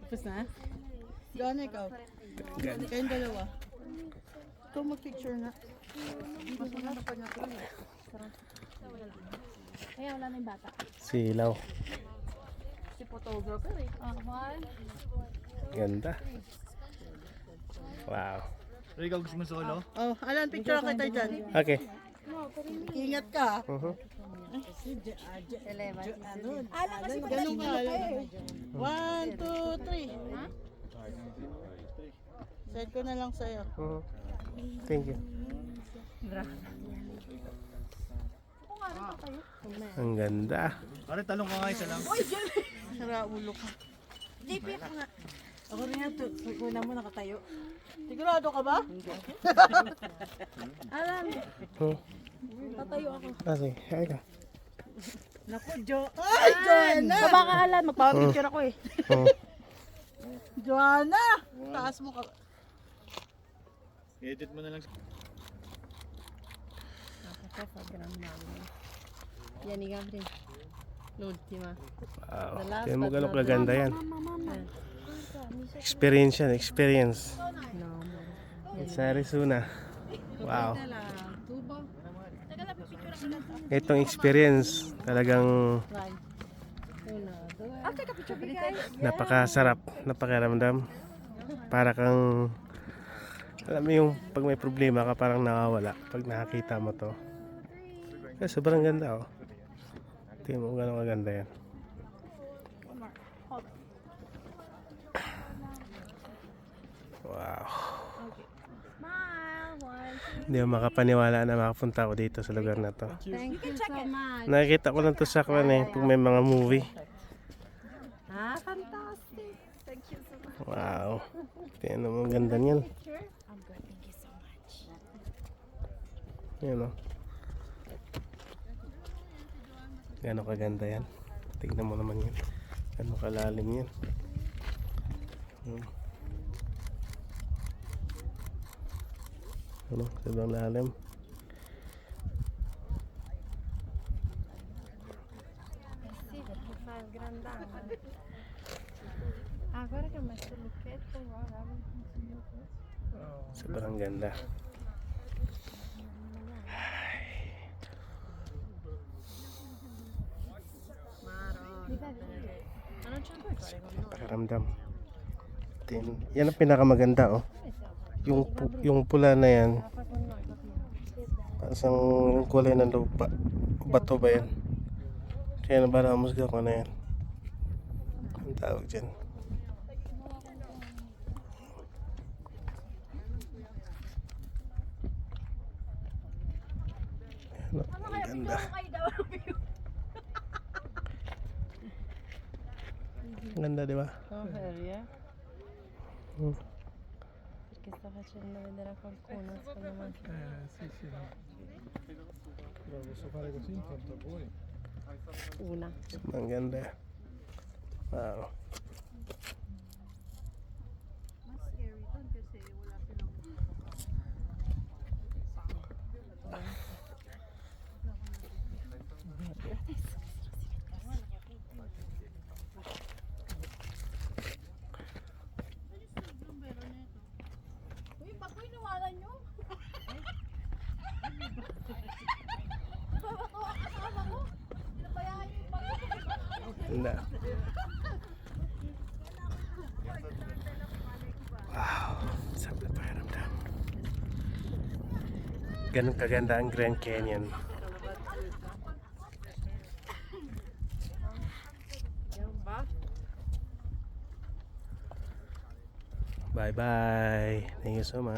Tapos na? Gano'n ikaw? Kayong dalawa. Ikaw mag-picture na. Mas maganda pa niya ito. Kaya wala na yung bata. Silaw. Si photographer eh. Ganda. Wow. Ikaw gusto mo solo? Oh, Alan, picture kita dyan. Okay. Ingat ka. Alam kasi Ganun ka. 1, 2, 3. Send ko na lang sa'yo. Thank you. Ang ganda. Pare, talong ka nga isa lang. Sira ulo ka. JP ako nga. Ako rin yan. Una mo nakatayo. Sigurado ka ba? Alam, Hmm. tatayo ako. Sige. Ay ka. Naku, Ay, Joanna! Baba ka Alan, magpapapicture ako eh. Oh. Joanna! Taas mo ka. Edit mo na lang. Yan ni Gabriel. L'ultima. Wow. Tingnan mo gano'ng kaganda yan. Experience yan. Experience. Sa Arizona. Wow. Itong experience talagang I'll take a picture of you guys. napakasarap na pakiramdam. Para kang, alam mo yung pag may problema ka parang nawawala pag nakakita mo to. Kaya sobrang ganda oh. Tingnan mo gano'ng kaganda yan. Wow. Smile. One. Hindi ako makapaniwala na makapunta ako dito sa lugar na to. Thank you so much. Nakikita ko lang to sa kwan eh, pag may mga movie. Fantastic. Thank you so much. Wow. Tingnan mo, ang ganda niyan. Picture? I'm good. Thank you so much. Yan o. Gano'ng kaganda yan. Tignan mo naman yan. Gano'ng kalalim yan. Ano, sobrang lalim. Sì, perché fa il grandangolo. Ah, guarda che ho messo il lucchetto, guarda. Sobrang ganda. Ma non ce la puoi fare con noi? Pakiramdam. Yan ang pinakamaganda oh. Yung pula na yan. La fai con noi, capito? Asang kulay ng lupa. Bato ba yan? Kaya na ba namusga ko na yan? Ang tawag dyan. Ano, ang ganda. Ang ganda, di ba? Oh, yeah? Hmm. Perché sta facendo vedere a qualcuno, secondo me. Sì, sì. Però posso fare così intanto a voi. Una. Ang ganda. Wow. Uy, bako iniwanan nyo? Kasama ko? Pinabayaan nyo yung bako? Ganda. Wow. Sarap na pakiramdam. Ganun kaganda ang Grand Canyon. Bye bye. Thank you so much.